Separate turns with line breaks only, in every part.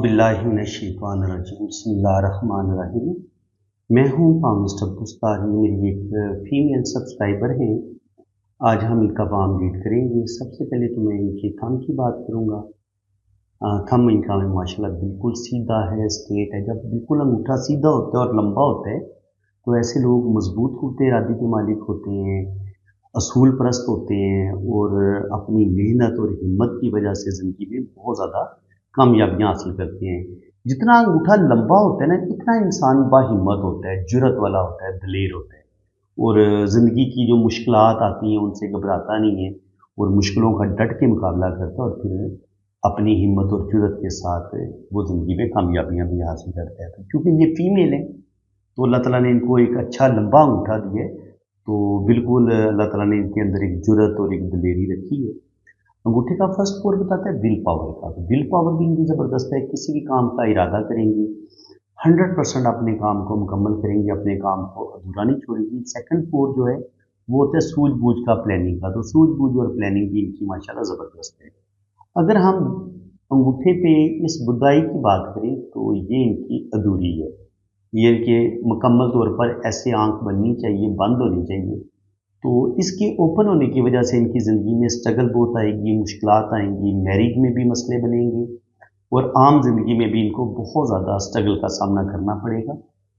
औज़ुबिल्लाहिमिनश्शैतानिर्रजीम बिस्मिल्लाहिर्रहमानिर्रहीम। मैं हूँ मिस्टर बुस्तारी, मेरी एक फ़ीमेल सब्सक्राइबर हैं। आज हम इनका काम रीड करेंगे। सबसे पहले तो मैं इनके थंब की बात करूँगा। थंब इनका माशाल्लाह बिल्कुल सीधा है, स्ट्रेट है। जब बिल्कुल अंगूठा सीधा होता है और लंबा होता है तो ऐसे लोग मजबूत कुर्ते इरादे के मालिक होते हैं, असूल परस्त होते हैं और अपनी मेहनत और हिम्मत की वजह से ज़िंदगी में बहुत ज़्यादा कामयाबियाँ हासिल करते हैं। जितना अंगूठा लंबा होता है ना, इतना इंसान बाहिम्मत होता है, जुर्रत वाला होता है, दलेर होता है और ज़िंदगी की जो मुश्किलात आती हैं उनसे घबराता नहीं है और मुश्किलों का डट के मुकाबला करता है और फिर अपनी हिम्मत और जुर्रत के साथ वो ज़िंदगी में कामयाबियाँ भी हासिल करता है। क्योंकि ये फ़ीमेल है तो अल्लाह ताला ने इनको एक अच्छा लंबा अंगूठा दिया है, तो बिल्कुल अल्लाह ताला ने इनके अंदर एक जुर्रत और एक दलेरी रखी है। अंगूठे का फर्स्ट कोड बताता है विल पावर का। तो विल पावर भी इनकी ज़बरदस्त है। किसी भी काम का इरादा करेंगी, 100% अपने काम को मुकम्मल करेंगी, अपने काम को अधूरा नहीं छोड़ेंगी। सेकंड कोड जो है वो होता है सूझबूझ का, प्लानिंग का। तो सूझबूझ और प्लानिंग भी इनकी माशाल्लाह ज़बरदस्त है। अगर हम अंगूठे पे इस बुदाई की बात करें तो ये इनकी अधूरी है। ये कि मुकम्मल तौर पर ऐसे आंख बननी चाहिए, बंद होनी चाहिए। तो इसके ओपन होने की वजह से इनकी ज़िंदगी में स्ट्रगल बहुत आएगी, मुश्किलात आएंगी, मैरिज में भी मसले बनेंगे और आम ज़िंदगी में भी इनको बहुत ज़्यादा स्ट्रगल का सामना करना पड़ेगा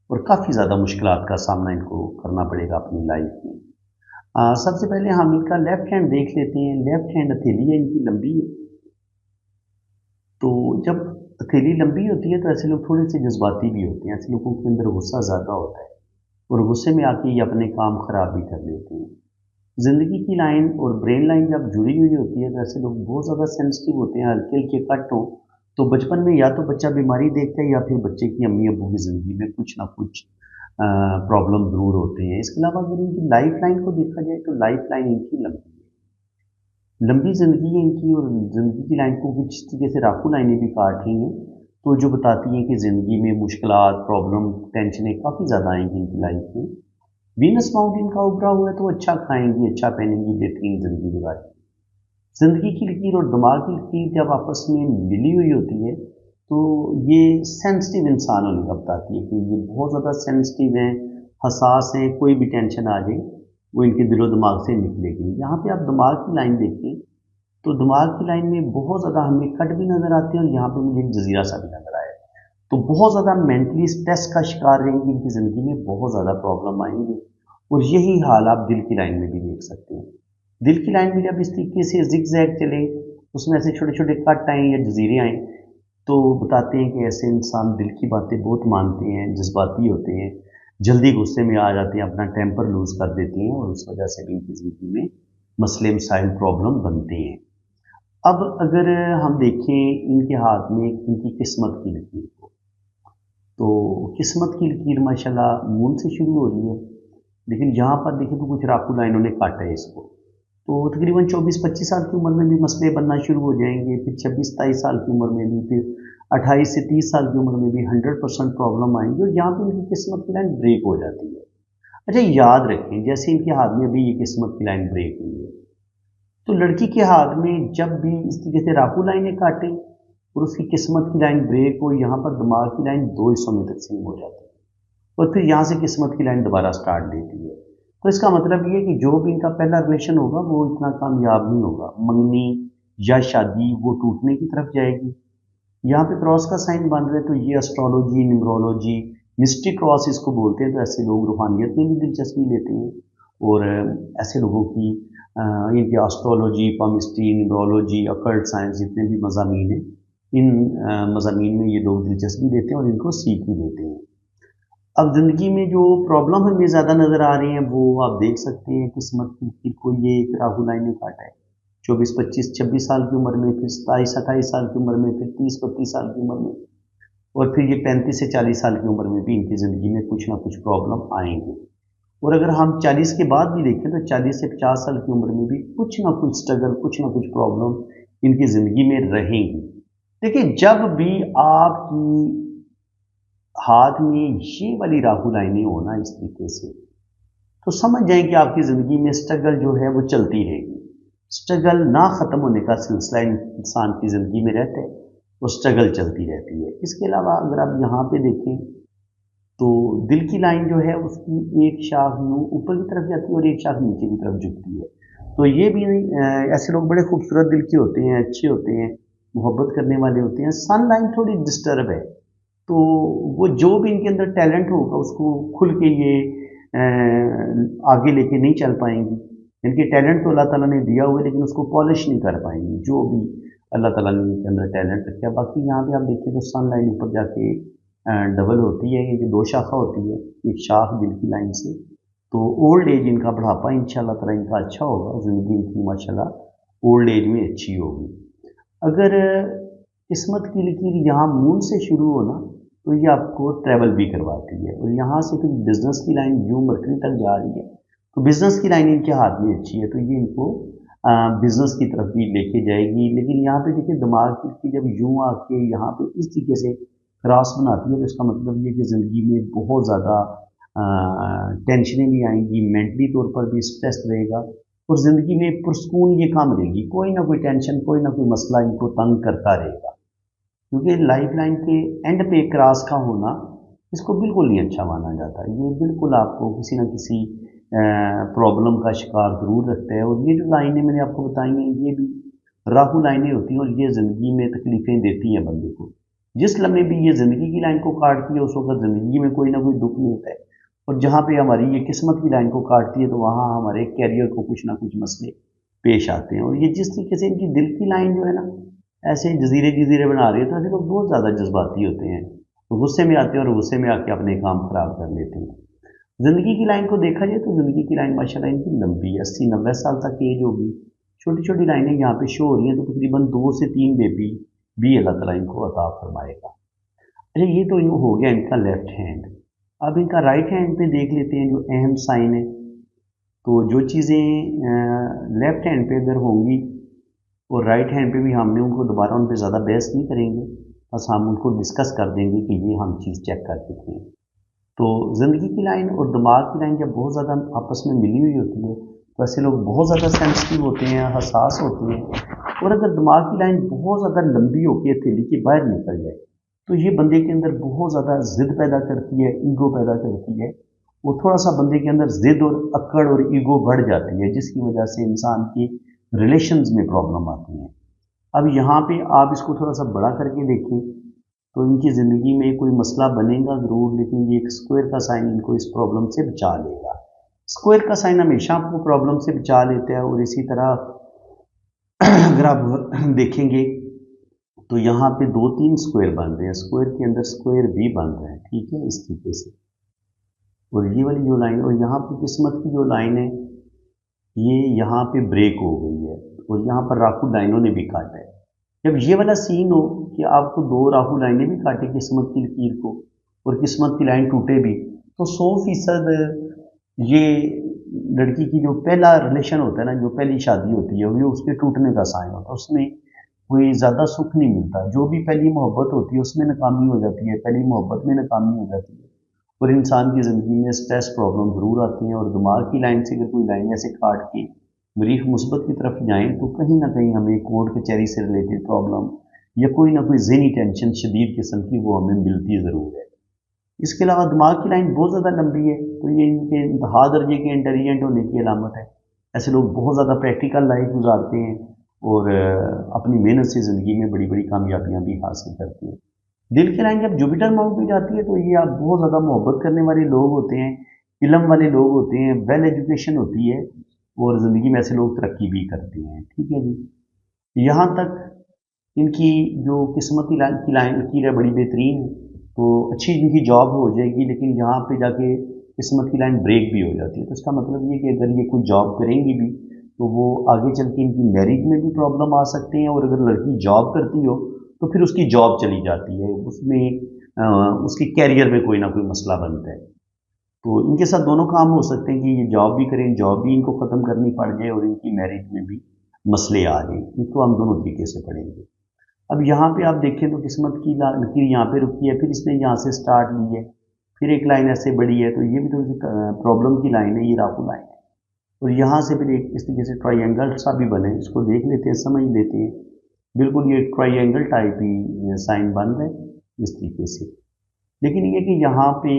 और काफ़ी ज़्यादा मुश्किलात का सामना इनको करना पड़ेगा अपनी लाइफ में। सबसे पहले हम इनका लेफ़्ट हैंड देख लेते हैं। लेफ़्ट हैंड हथेली है इनकी लंबी है। तो जब हथेली लंबी होती है तो ऐसे लोग थोड़े से जज्बाती भी होते हैं। ऐसे लोगों के अंदर गुस्सा ज़्यादा होता है और गुस्से में आके ये अपने काम ख़राब भी कर लेते हैं। ज़िंदगी की लाइन और ब्रेन लाइन जब जुड़ी हुई होती है तो ऐसे लोग बहुत ज़्यादा सेंसिटिव होते हैं। हल्के हल्के कट हो तो बचपन में या तो बच्चा बीमारी देखता है या फिर बच्चे की अम्मी अब्बू की ज़िंदगी में कुछ ना कुछ प्रॉब्लम ज़रूर होते हैं। इसके अलावा अगर इनकी लाइफ लाइन को देखा जाए तो लाइफ लाइन इनकी लंबी है, लंबी ज़िंदगी है इनकी और ज़िंदगी की लाइन को कुछ तरीके से राखू लाइनें भी काट रही हैं, तो जो बताती हैं कि ज़िंदगी में मुश्किलात, प्रॉब्लम, टेंशनें काफ़ी ज़्यादा आएंगी इनकी लाइफ में। वीनस माउंटेन का उभरा हुआ है तो अच्छा खाएंगी, अच्छा पहनेंगी, बेहतरीन ज़िंदगी गुजारेंगी। ज़िंदगी की लकीर और दिमाग की लकीर जब आपस में मिली हुई होती है तो ये सेंसिटिव इंसान होने का बताती है कि ये बहुत ज़्यादा सेंसिटिव हैं, हसास हैं। कोई भी टेंशन आ जाए वो इनके दिलो दिमाग से निकलेगी। यहाँ पे आप दिमाग की लाइन देखें तो दिमाग की लाइन में बहुत ज़्यादा हमें कट भी नज़र आते हैं और यहाँ पे मुझे एक जजीरा सा भी नज़र आया। तो बहुत ज़्यादा मेंटली स्ट्रेस का शिकार रहेंगी इनकी ज़िंदगी में, बहुत ज़्यादा प्रॉब्लम आएंगी और यही हाल आप दिल की लाइन में भी देख सकते हैं। दिल की लाइन में जब इस तरीके से जिग जैग चले, उसमें ऐसे छोटे छोटे कट आएँ या जजीरे आएँ तो बताते हैं कि ऐसे इंसान दिल की बातें बहुत मानते हैं, जज्बाती होते हैं, जल्दी गुस्से में आ जाते हैं, अपना टेम्पर लूज़ कर देते हैं और उस वजह से भी इनकी ज़िंदगी में मसले मसाइल प्रॉब्लम बनते हैं। अब अगर हम देखें इनके हाथ में इनकी किस्मत की लकीर को, तो किस्मत की लकीर माशाल्लाह मून से शुरू हो रही है, लेकिन यहाँ पर देखें तो कुछ राखू लाइनों ने काटा है इसको। तो तकरीबन 24-25 साल की उम्र में भी मसले बनना शुरू हो जाएंगे, फिर 26-27 साल की उम्र में भी, फिर 28 से 30 साल की उम्र में भी 100% प्रॉब्लम आएंगी और यहाँ पे इनकी किस्मत की लाइन ब्रेक हो जाती है। अच्छा याद रखें, जैसे इनके हाथ में अभी ये किस्मत की लाइन ब्रेक हुई है तो लड़की के हाथ में जब भी इस तरीके से राहु लाइनें काटे और उसकी किस्मत की लाइन ब्रेक हो, यहाँ पर दिमाग की लाइन दो हिस्सों में तकसीम हो जाती है और फिर यहाँ से किस्मत की लाइन दोबारा स्टार्ट देती है। तो इसका मतलब ये है कि जो भी इनका पहला रिलेशन होगा वो इतना कामयाब नहीं होगा, मंगनी या शादी वो टूटने की तरफ जाएगी। यहाँ पे क्रॉस का साइन बन रहा है तो ये एस्ट्रोलॉजी, न्यूमरोलॉजी, मिस्टिक क्रॉस इसको बोलते हैं। तो ऐसे लोग रूहानियत में भी दिलचस्पी लेते हैं और ऐसे लोगों की इनकी astrology, palmistry, numerology, occult science जितने भी मज़ामीन हैं, इन मज़ामीन में ये लोग दिलचस्पी लेते हैं और इनको सीख भी लेते हैं। अब ज़िंदगी में जो प्रॉब्लम हमें ज़्यादा नज़र आ रही हैं वो आप देख सकते हैं किस्मत की को ये एक राहु लाइन ने काटा है 24-25-26 साल की उम्र में, फिर 27-28 साल की उम्र में, फिर 30-32 साल की उम्र में और फिर ये 35 से 40 साल की उम्र में भी इनकी ज़िंदगी में कुछ ना कुछ प्रॉब्लम आएंगे। और अगर हम 40 के बाद भी देखें तो 40 से 50 साल की उम्र में भी कुछ ना कुछ स्ट्रगल, कुछ ना कुछ प्रॉब्लम इनकी ज़िंदगी में रहेंगी। देखिए जब भी आपकी हाथ में ये वाली राहु लाइनें हो ना इस तरीके से, तो समझ जाएं कि आपकी ज़िंदगी में स्ट्रगल जो है वो चलती रहेगी। स्ट्रगल ना ख़त्म होने का सिलसिला इंसान की ज़िंदगी में रहता है। और स्ट्रगल चलती रहती है। इसके अलावा अगर आप यहाँ पे देखें तो दिल की लाइन जो है उसकी एक शाख यूँ ऊपर की तरफ जाती है और एक शाख नीचे की तरफ झुकती है। तो ये भी ऐसे लोग बड़े खूबसूरत दिल के होते हैं, अच्छे होते हैं, मोहब्बत करने वाले होते हैं। सन लाइन थोड़ी डिस्टर्ब है, तो वो जो भी इनके अंदर टैलेंट होगा उसको खुल के ये आगे लेके नहीं चल पाएंगी। इनके टैलेंट तो अल्लाह ताला ने दिया हुआ है, लेकिन उसको पॉलिश नहीं कर पाएंगी जो भी अल्लाह ताला ने इनके अंदर टैलेंट रखा है। बाकी यहाँ पे आप देखिए तो सन लाइन ऊपर जाके डबल होती है, ये जो दो शाखा होती है, एक शाख दिल की लाइन से। तो ओल्ड एज इनका बढ़ापा इंशाल्लाह ताला इनका अच्छा होगा, ज़िंदगी इनकी माशाल्लाह ओल्ड एज में अच्छी होगी। अगर किस्मत की लकीर यहाँ मून से शुरू हो ना, तो ये आपको ट्रैवल भी करवाती है, और यहाँ से फिर बिजनेस की लाइन यूँ मरकरी तक जा रही है, तो बिजनेस की लाइन इनके हाथ में अच्छी है, तो ये इनको बिजनेस की तरफ भी लेके जाएगी। लेकिन यहाँ पे देखिए दिमाग की जब यूँ आके यहाँ पे इस तरीके से क्रॉस बनाती है, तो इसका मतलब ये कि ज़िंदगी में बहुत ज़्यादा टेंशनें भी आएंगी, मेंटली तौर पर भी स्ट्रेस रहेगा, और ज़िंदगी में पुरस्कून ये कम रहेगी। कोई ना कोई टेंशन, कोई ना कोई मसला इनको तंग करता रहेगा, क्योंकि लाइफ लाइन के एंड पे क्रॉस का होना इसको बिल्कुल नहीं अच्छा माना जाता। ये बिल्कुल आपको किसी न किसी प्रॉब्लम का शिकार ज़रूर रखता है। और ये जो लाइनें मैंने आपको बताई हैं, ये भी राहु लाइनें होती हैं, और ये ज़िंदगी में तकलीफ़ें देती हैं बंदे को। जिस लम्हे भी ये ज़िंदगी की लाइन को काटती है, उस वक्त ज़िंदगी में कोई ना कोई दुख मिलता है, और जहाँ पे हमारी ये किस्मत की लाइन को काटती है, तो वहाँ हमारे कैरियर को कुछ ना कुछ मसले पेश आते हैं। और ये जिस तरीके से इनकी दिल की लाइन जो है ना, ऐसे जजीरे जजीरे बना रही है, तो ऐसे लोग बहुत ज़्यादा जज्बाती होते हैं, तो गुस्से में आते हैं और गुस्से में आके अपने काम खराब कर लेते हैं। ज़िंदगी की लाइन को देखा जाए तो ज़िंदगी की लाइन माशाल्लाह इनकी लंबी है, 80-90 साल तक की एज होगी। छोटी छोटी लाइनें यहाँ पे शो हो रही हैं, तो तकरीबन 2 से 3 बेबी भी अल्लाह ताला इनको अता फरमाएगा। अच्छा, ये तो यूँ हो गया इनका लेफ्ट हैंड। अब इनका राइट हैंड पे देख लेते हैं, जो अहम साइन है। तो जो चीज़ें लेफ्ट हैंड पे अगर होंगी और राइट हैंड पे भी, हमने उनको दोबारा उन पे ज़्यादा बहस नहीं करेंगे, बस हम उनको डिस्कस कर देंगे कि ये हम चीज़ चेक कर चुके हैं। तो ज़िंदगी की लाइन और दिमाग की लाइन जब बहुत ज़्यादा आपस में मिली हुई होती है, तो ऐसे लोग बहुत ज़्यादा सेंसिटिव होते हैं, हसास होते हैं। और अगर दिमाग की लाइन बहुत ज़्यादा लंबी होकर हथेली के बाहर निकल जाए, तो ये बंदे के अंदर बहुत ज़्यादा ज़िद पैदा करती है, ईगो पैदा करती है। वो थोड़ा सा बंदे के अंदर ज़िद और अक्ड़ और ईगो बढ़ जाती है, जिसकी वजह से इंसान की रिलेशंस में प्रॉब्लम आती है। अब यहाँ पे आप इसको थोड़ा सा बड़ा करके देखें, तो इनकी ज़िंदगी में कोई मसला बनेगा ज़रूर, लेकिन ये एक स्क्वायर का साइन इनको इस प्रॉब्लम से बचा लेगा। स्क्वायर का साइन हमेशा आपको प्रॉब्लम से बचा लेता है। और इसी तरह अगर आप देखेंगे तो यहाँ पे 2-3 स्क्वायर बन रहे हैं, स्क्वायर के अंदर स्क्वायर भी बन रहे हैं, ठीक है, इस तरीके से। और ये वाली जो लाइन, और यहाँ पे किस्मत की जो लाइन है, ये यहाँ पे ब्रेक हो गई है, और यहाँ पर राहु लाइनों ने भी काटा है। जब ये वाला सीन हो कि आपको 2 राहु लाइनें भी काटे किस्मत की लकीर को, और किस्मत की लाइन टूटे भी, तो 100% ये लड़की की जो पहला रिलेशन होता है ना, जो पहली शादी होती है, वो उसके टूटने का साइन होता है। उसमें कोई ज़्यादा सुख नहीं मिलता। जो भी पहली मोहब्बत होती है उसमें नाकामी हो जाती है, पहली मोहब्बत में नाकामी हो जाती है, और इंसान की ज़िंदगी में स्ट्रेस प्रॉब्लम ज़रूर आती हैं। और दिमाग की लाइन से अगर कोई लाइन ऐसे काट के मरीख मुस्बत की तरफ जाएँ, तो कहीं ना कहीं हमें कोर्ट कचहरी से रिलेटेड प्रॉब्लम या कोई ना कोई ज़हनी टेंशन शदीद किस्म की वो हमें मिलती ज़रूर है। इसके अलावा दिमाग की लाइन बहुत ज़्यादा लंबी है, तो ये इनके इंतहा दर्जे के इंटेलिजेंट होने की अलामत है। ऐसे लोग बहुत ज़्यादा प्रैक्टिकल लाइफ गुजारते हैं, और अपनी मेहनत से ज़िंदगी में बड़ी बड़ी कामयाबियाँ भी हासिल करते हैं। दिल की लाइन जब जुपिटर माउंट पे जाती है, तो ये आप बहुत ज़्यादा मोहब्बत करने वाले लोग होते हैं, इल्म वाले लोग होते हैं, वेल एजुकेशन होती है, और ज़िंदगी में ऐसे लोग तरक्की भी करते हैं, ठीक है जी। यहाँ तक इनकी जो किस्मत की लाइन लकीर है, बड़ी बेहतरीन है, तो अच्छी इनकी जॉब हो जाएगी। लेकिन यहाँ पे जाके किस्मत की लाइन ब्रेक भी हो जाती है, तो इसका मतलब ये कि अगर ये कोई जॉब करेंगी भी, तो वो आगे चल के इनकी मैरिज में भी प्रॉब्लम आ सकते हैं। और अगर लड़की जॉब करती हो, तो फिर उसकी जॉब चली जाती है, उसमें उसके कैरियर में कोई ना कोई मसला बनता है। तो इनके साथ दोनों काम हो सकते हैं कि ये जॉब भी करें, जॉब भी इनको ख़त्म करनी पड़ जाए, और इनकी मैरिज में भी मसले आ जाए। इनको हम दोनों तरीके से पढ़ेंगे। अब यहाँ पे आप देखें तो किस्मत की लकीर यहाँ पे रुकी है, फिर इसने यहाँ से स्टार्ट ली है, फिर एक लाइन ऐसे बड़ी है, तो ये भी थोड़ी सी प्रॉब्लम की लाइन है, ये राहु लाइन है। और यहाँ से फिर एक इस तरीके से ट्राइंगल सा भी बने, इसको देख लेते हैं, समझ लेते हैं बिल्कुल ये ट्राइंगल टाइप ही साइन बन रहा है इस तरीके से। लेकिन ये कि यहाँ पे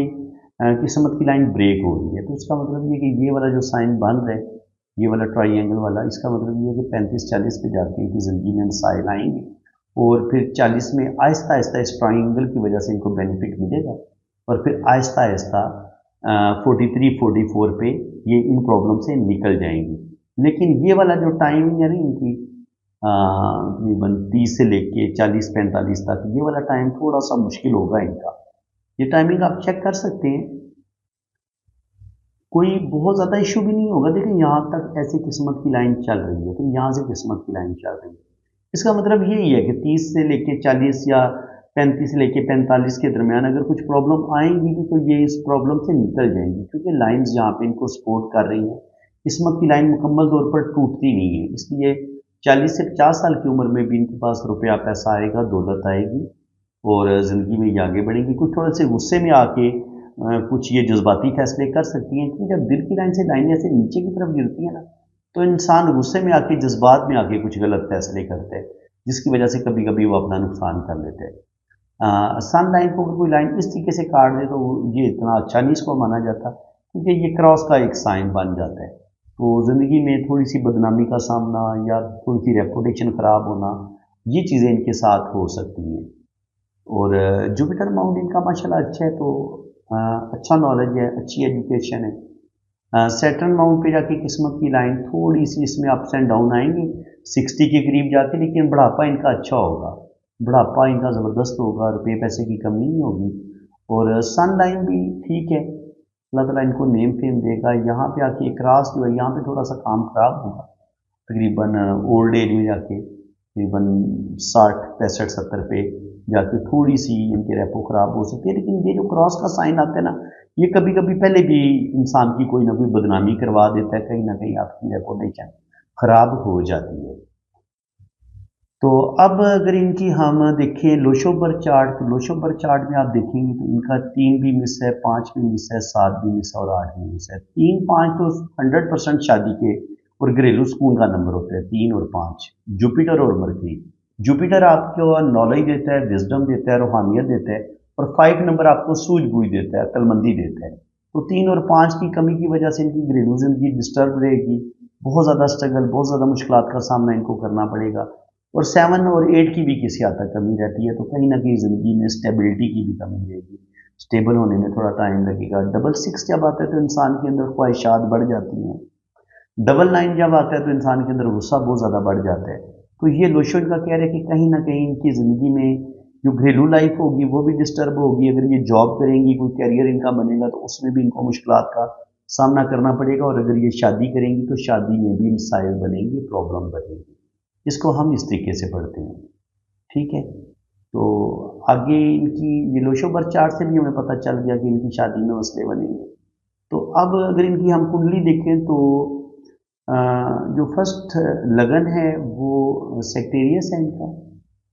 किस्मत की लाइन ब्रेक हो रही है, तो इसका मतलब ये कि ये वाला जो साइन बन रहा है, ये वाला ट्राइंगल वाला, इसका मतलब ये है कि 35-40 पे जाके इनकी ज़िंदगी में मसाइल आएंगे और फिर 40 में आहिस्ता आहिस्ता इस ट्राइंगल की वजह से इनको बेनिफिट मिलेगा और फिर आहिस्ता आहिस्ता 43-44 पे ये इन प्रॉब्लम से निकल जाएंगी। लेकिन ये वाला जो टाइमिंग है ना इनकी, तकरीबन 30 से लेके 40-45 तक, ये वाला टाइम थोड़ा सा मुश्किल होगा इनका। ये टाइमिंग आप चेक कर सकते हैं, कोई बहुत ज़्यादा इशू भी नहीं होगा। देखिए यहाँ तक ऐसी किस्मत की लाइन चल रही है, तो यहाँ से किस्मत की लाइन चल रही है, इसका मतलब यही है कि 30 से लेके 40 या 35 से लेके 45 के दरमियान अगर कुछ प्रॉब्लम आएंगी भी तो ये इस प्रॉब्लम से निकल जाएंगी, क्योंकि लाइंस यहाँ पे इनको सपोर्ट कर रही हैं। किस्मत की लाइन मुकम्मल तौर पर टूटती नहीं है, इसलिए 40 से 50 साल की उम्र में भी इनके पास रुपया पैसा आएगा, दौलत आएगी और ज़िंदगी में ये आगे बढ़ेंगी। कुछ थोड़े से गुस्से में आके कुछ ये जज्बाती फैसले कर सकती हैं, क्योंकि जब दिल की लाइन से लाइन ऐसे नीचे की तरफ गिरती है ना, तो इंसान गुस्से में आके, जज्बात में आके कुछ गलत फैसले करते हैं, जिसकी वजह से कभी कभी वो अपना नुकसान कर लेते हैं। सन लाइन को अगर कोई लाइन इस तरीके से काट दे तो ये इतना अच्छा नहीं इसको माना जाता, क्योंकि ये क्रॉस का एक साइन बन जाता है। तो ज़िंदगी में थोड़ी सी बदनामी का सामना या थोड़ी सी रेपुटेशन ख़राब होना, ये चीज़ें इनके साथ हो सकती हैं। और जुपिटर माउंट इनका माशाल्लाह अच्छा है, तो अच्छा नॉलेज है, अच्छी एजुकेशन है। सैटर्न माउंट पे जाके किस्मत की लाइन थोड़ी सी इसमें अप्स एंड डाउन आएंगे 60 के करीब जाके, लेकिन बुढ़ापा इनका अच्छा होगा, बुढ़ापा इनका ज़बरदस्त होगा, रुपये पैसे की कमी नहीं होगी। और सन लाइन भी ठीक है, अल्लाह ताला इनको नेम फेम देगा। यहाँ पे आके क्रॉस जो है, यहाँ पे थोड़ा सा काम खराब होगा, तकरीबन ओल्ड एज में जाके तकरीबन 60, 65, 70 पे जाके थोड़ी सी इनकी रेपो ख़राब हो सकती है। लेकिन ये जो क्रॉस का साइन आता है ना, ये कभी कभी पहले भी इंसान की कोई ना कोई बदनामी करवा देता है, कहीं ना कहीं आपकी रेपुटेशन ख़राब हो जाती है। तो अब अगर इनकी हम देखें लोशोबर चार्ट, तो लोशोबर चार्ट में आप देखेंगे तो इनका 3 भी मिस है, 5 भी मिस है, 7 भी मिस है और 8 भी मिस है। 3-5 तो 100% शादी के और घरेलू सुकून का नंबर होता है, 3 और 5, जुपिटर और मरकरी। जुपिटर आपको नॉलेज देता है, विजडम देता है, रूहानियत देता है, और 5 नंबर आपको सूझबूझ देता है, अक्लमंदी देता है। तो 3 और 5 की कमी की वजह से इनकी घरेलू जिंदगी डिस्टर्ब रहेगी, बहुत ज़्यादा स्ट्रगल, बहुत ज़्यादा मुश्किलात का सामना इनको करना पड़ेगा। और 7 और 8 की भी किसी हद तक कमी रहती है, तो कहीं ना कहीं ज़िंदगी में स्टेबिलिटी की भी कमी रहेगी, स्टेबल होने में थोड़ा टाइम लगेगा। डबल 6 जब आता है तो इंसान के अंदर ख्वाहिशात बढ़ जाती हैं, डबल 9 जब आता है तो इंसान के अंदर गुस्सा बहुत ज़्यादा बढ़ जाता है। तो ये लोशो इनका कह रहे हैं कि कहीं ना कहीं इनकी ज़िंदगी में जो घरेलू लाइफ होगी वो भी डिस्टर्ब होगी। अगर ये जॉब करेंगी, कोई कैरियर इनका बनेगा, तो उसमें भी इनको मुश्किलात का सामना करना पड़ेगा। और अगर ये शादी करेंगी तो शादी में भी मसाइल बनेंगे, प्रॉब्लम बनेगी। इसको हम इस तरीके से पढ़ते हैं, ठीक है। तो आगे इनकी ये लोशोबर चार्ट से भी हमें पता चल गया कि इनकी शादी में मसले बनेंगे। तो अब अगर इनकी हम कुंडली देखें तो अ, जो फर्स्ट लगन है वो सेक्टेरियस है इनका,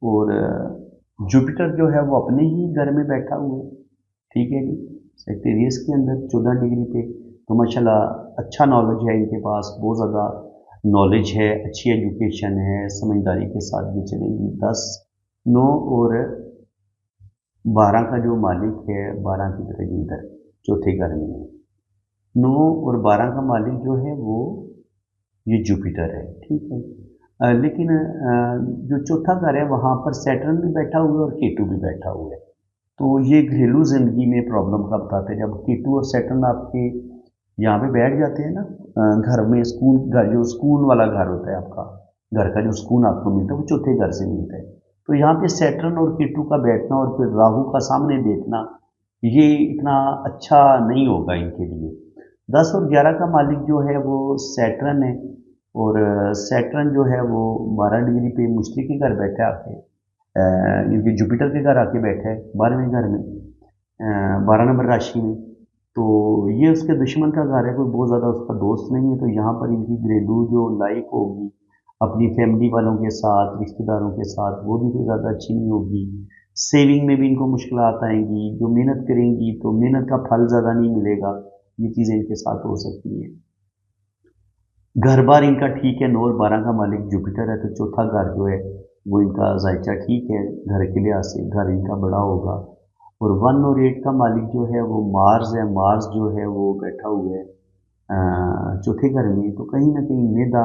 और जुपिटर जो है वो अपने ही घर में बैठा हुआ है, ठीक है जी, सेक्टेरियस के अंदर 14 डिग्री पे। तो माशाल्लाह अच्छा नॉलेज है इनके पास, बहुत ज़्यादा नॉलेज है, अच्छी एजुकेशन है, समझदारी के साथ ये चलेंगी। 10, 9 और 12 का जो मालिक है, 12 की तरह इधर चौथे घर में है। 9 और 12 का मालिक जो है वो ये जुपिटर है, ठीक है। लेकिन जो चौथा घर है वहाँ पर सैटर्न भी बैठा हुआ है और केतु भी बैठा हुआ है। तो ये घरेलू ज़िंदगी में प्रॉब्लम का बताते हैं। जब केतु और सैटर्न आपके यहाँ पे बैठ जाते हैं ना, घर में सुकून, घर जो सुकून वाला घर होता है आपका, घर का जो सुकून आपको मिलता है वो चौथे घर से मिलता है। तो यहाँ पे सैटर्न और केतु का बैठना और फिर राहु का सामने देखना, ये इतना अच्छा नहीं होगा इनके लिए। 10 और 11 का मालिक जो है वो सैटर्न है, और सैटर्न जो है वो 12 डिग्री पे मुश्किल के घर बैठा है आके, क्योंकि जुपिटर के घर आके बैठा है 12वें घर में, 12 नंबर राशि में। तो ये उसके दुश्मन का घर है, कोई बहुत ज़्यादा उसका दोस्त नहीं है। तो यहाँ पर इनकी घरेलू जो लाइफ होगी अपनी फैमिली वालों के साथ, रिश्तेदारों के साथ, वो भी कोई ज़्यादा अच्छी नहीं होगी। सेविंग में भी इनको मुश्किलात आएंगी, जो मेहनत करेंगी तो मेहनत का फल ज़्यादा नहीं मिलेगा, ये चीज़ें इनके साथ हो सकती हैं। घर बार इनका ठीक है, 9 और 12 का मालिक जुपिटर है, तो चौथा घर जो है वो इनका जायचा ठीक है, घर के लिहाज से घर इनका बड़ा होगा। और 1 और 8 का मालिक जो है वो मार्स है, मार्स जो है वो बैठा हुआ है चौथे घर में, तो कहीं ना कहीं मैदा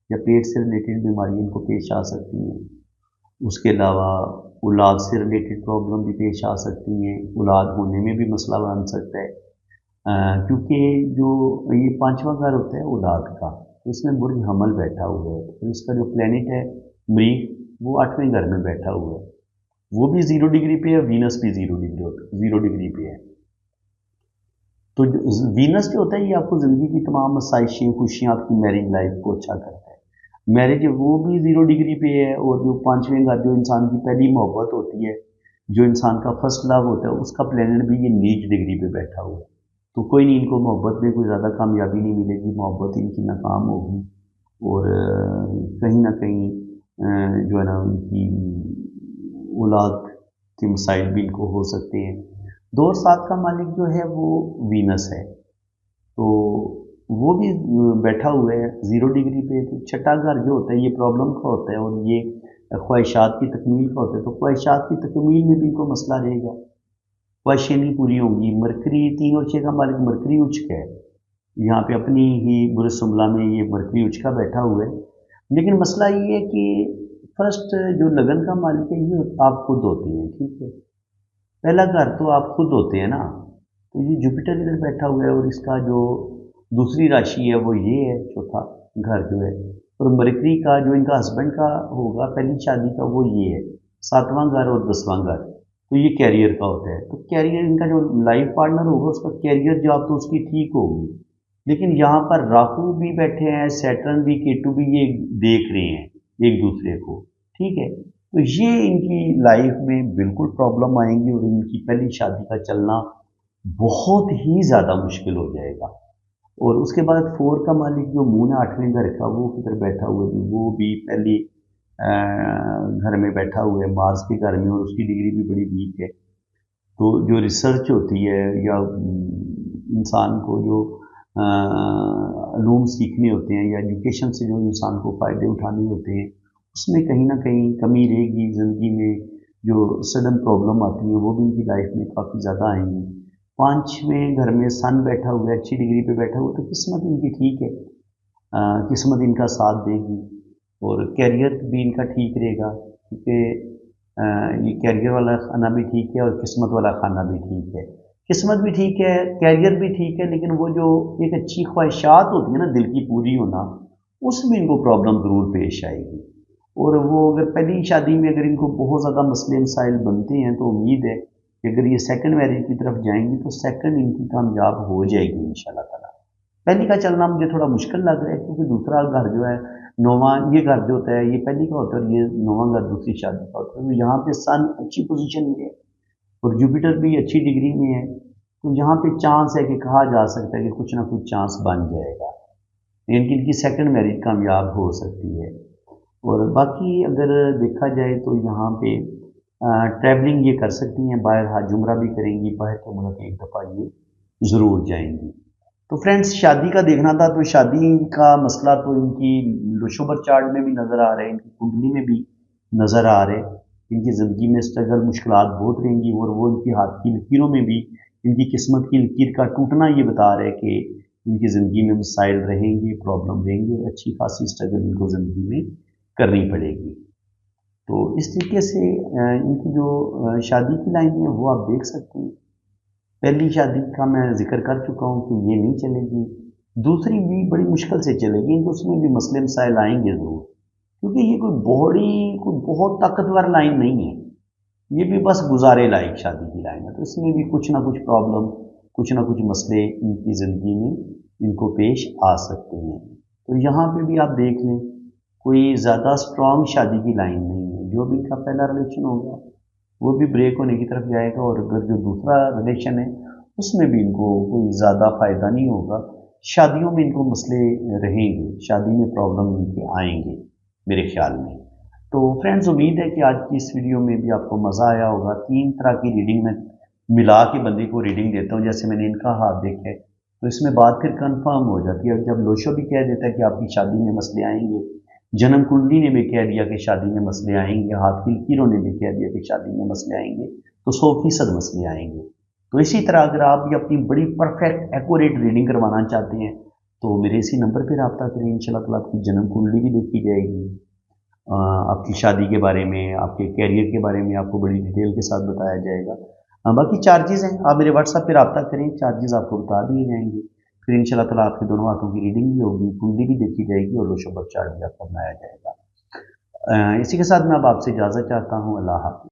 या पेट से रिलेटेड बीमारी इनको पेश आ सकती हैं। उसके अलावा औलाद से रिलेटेड प्रॉब्लम भी पेश आ सकती हैं, औलाद होने में भी मसला बन सकता है क्योंकि जो ये 5वां घर होता है औलाद का, तो इसमें बुर्ज हमल बैठा हुआ है, तो इसका जो प्लेनेट है मरीख वो 8वें घर में बैठा हुआ है, वो भी 0 डिग्री पे है, वीनस भी 0 डिग्री पे है। तो जो वीनस जो होता है ये आपको ज़िंदगी की तमाम आसाइशें खुशियाँ आपकी मैरिज लाइफ को अच्छा करता है। मैरिज वो भी 0 डिग्री पे है, और जो 5वें घर जो इंसान की पहली मोहब्बत होती है, जो इंसान का फर्स्ट लव होता है, उसका प्लेनेट भी ये नीच डिग्री पे बैठा हुआ है। तो कोई नहीं, इनको मोहब्बत में कोई ज़्यादा कामयाबी नहीं मिलेगी, मोहब्बत इनकी नाकाम होगी, और कहीं ना कहीं जो है ना उनकी औलाद के मसाइल भी इनको हो सकते हैं। 2 और 7 का मालिक जो है वो वीनस है, तो वो भी बैठा हुआ है 0 डिग्री पे। तो छठा घर जो होता है ये प्रॉब्लम का होता है, और ये ख्वाहिशात की तकमील का होता है, तो ख्वाहिशात की तकमील में भी इनको मसला रहेगा, ख्वाहिशें नहीं पूरी होंगी। मरकरी 3 और 6 का मालिक मरकरी उच्च का है, यहाँ पे अपनी ही बुरुज शुमला में ये मरकरी उच्च का बैठा हुआ है। लेकिन मसला ये है कि फर्स्ट जो लगन का मालिक है ये आप खुद होते हैं, ठीक है, पहला घर तो आप खुद होते हैं ना। तो ये जुपिटर इधर बैठा हुआ है, और इसका जो दूसरी राशि है वो ये है, चौथा घर जो है, और मरकरी का जो इनका हस्बैंड का होगा पहली शादी का वो ये है, 7वां घर और 10वां घर, तो ये कैरियर का होता है। तो कैरियर इनका जो लाइफ पार्टनर होगा उसका कैरियर जॉब तो उसकी ठीक होगी, लेकिन यहाँ पर राहु भी बैठे हैं, सैटर्न भी, केतु भी, ये देख रहे हैं एक दूसरे को, ठीक है। तो ये इनकी लाइफ में बिल्कुल प्रॉब्लम आएंगी, और इनकी पहली शादी का चलना बहुत ही ज़्यादा मुश्किल हो जाएगा। और उसके बाद 4 का मालिक जो मून है 8वें घर का, वो किधर बैठा हुआ है, वो भी पहली घर में बैठा हुआ है मार्स के घर में, और उसकी डिग्री भी बड़ी वीक है। तो जो रिसर्च होती है या इंसान को जो अलूम सीखने होते हैं या एजुकेशन से जो इंसान को फ़ायदे उठाने होते हैं, उसमें कहीं ना कहीं कमी रहेगी। ज़िंदगी में जो सडन प्रॉब्लम आती है वो भी इनकी लाइफ में काफ़ी ज़्यादा आएंगी। 5वें घर में सन बैठा हुआ है, अच्छी डिग्री पे बैठा हुआ, तो किस्मत इनकी ठीक है, किस्मत इनका साथ देगी, और कैरियर भी इनका ठीक रहेगा, क्योंकि ये कैरियर वाला खाना भी ठीक है और किस्मत वाला खाना भी ठीक है। किस्मत भी ठीक है, कैरियर भी ठीक है, लेकिन वो जो एक अच्छी ख्वाहिशात होती है ना दिल की पूरी होना, उसमें इनको प्रॉब्लम ज़रूर पेश आएगी। और वो अगर पहली शादी में अगर इनको बहुत ज़्यादा मसले मसाइल बनते हैं, तो उम्मीद है कि अगर ये सेकंड मैरिज की तरफ जाएंगी तो सेकंड इनकी कामयाब हो जाएगी इंशाल्लाह ताला। पहली का चलना मुझे थोड़ा मुश्किल लग रहा है, क्योंकि दूसरा घर जो है 9वां, ये घर जो होता है ये पहली का होता है, और ये 9वां घर दूसरी शादी का होता है। तो यहाँ पे सन अच्छी पोजीशन में है और जुपिटर भी अच्छी डिग्री में है, तो यहाँ पे चांस है कि कहा जा सकता है कि कुछ ना कुछ चांस बन जाएगा, यानी इनकी सेकंड मैरिज कामयाब हो सकती है। और बाकी अगर देखा जाए तो यहाँ पे ट्रैवलिंग ये कर सकती हैं, बाहर हाज उम्रा भी करेंगी, बाहर के मुल्क एक दफ़ा ये ज़रूर जाएंगी। तो फ्रेंड्स, शादी का देखना था, तो शादी का मसला तो इनकी लुशोबर चार्ट में भी नज़र आ रहे हैं, इनकी कुंडली में भी नज़र आ रहे हैं। इनकी ज़िंदगी में स्ट्रगल मुश्किलात बहुत रहेंगी, और वो इनकी हाथ की लकीरों में भी इनकी किस्मत की लकीर का टूटना ये बता रहे हैं कि इनकी ज़िंदगी में मसाइल रहेंगे, प्रॉब्लम रहेंगे, और अच्छी खासी स्ट्रगल इनको ज़िंदगी में करनी पड़ेगी। तो इस तरीके से इनकी जो शादी की लाइन है वो आप देख सकते हैं। पहली शादी का मैं जिक्र कर चुका हूँ कि ये नहीं चलेगी, दूसरी भी बड़ी मुश्किल से चलेगी, इनको उसमें भी मसले मसाइल आएंगे ज़रूर, क्योंकि ये कोई बहुत ताकतवर लाइन नहीं है, ये भी बस गुजारे लायक शादी की लाइन है। तो इसमें भी कुछ ना कुछ प्रॉब्लम, कुछ ना कुछ मसले इनकी ज़िंदगी में इनको पेश आ सकते हैं। तो यहाँ पे भी आप देख लें, कोई ज़्यादा स्ट्रॉन्ग शादी की लाइन नहीं है। जो भी इनका पहला रिलेशन होगा वो भी ब्रेक होने की तरफ जाएगा, और अगर जो दूसरा रिलेशन है उसमें भी इनको कोई ज़्यादा फ़ायदा नहीं होगा। शादियों में इनको मसले रहेंगे, शादी में प्रॉब्लम इनके आएंगे मेरे ख्याल में। तो फ्रेंड्स, उम्मीद है कि आज की इस वीडियो में भी आपको मज़ा आया होगा। 3 तरह की रीडिंग में मिला के बंदे को रीडिंग देता हूँ, जैसे मैंने इनका हाथ देखा है, तो इसमें बात फिर कंफर्म हो जाती है। जब लोशो भी कह देता है कि आपकी शादी में मसले आएंगे, जन्म कुंडली ने भी कह दिया कि शादी में मसले आएंगे, हाथ की लकीरों ने भी कह दिया कि शादी में मसले आएंगे, तो 100% मसले आएंगे। तो इसी तरह अगर आप भी अपनी बड़ी परफेक्ट एक्यूरेट रीडिंग करवाना चाहते हैं तो मेरे इसी नंबर पर रब्ता करें। इंशाल्लाह ताला आपकी जन्म कुंडली भी देखी जाएगी, आपकी शादी के बारे में, आपके कैरियर के बारे में आपको बड़ी डिटेल के साथ बताया जाएगा। बाकी चार्जेस हैं, आप मेरे व्हाट्सएप पे रब्ता करें, चार्जेस आपको बता दिए जाएंगे। फिर इंशाल्लाह ताला आपके दोनों हाथों की रीडिंग भी होगी, कुंडली भी देखी जाएगी और रोशो चार्ट भी आपको बनाया जाएगा। इसी के साथ मैं अब आपसे इजाज़त चाहता हूँ। अल्लाह हाफ़िज़।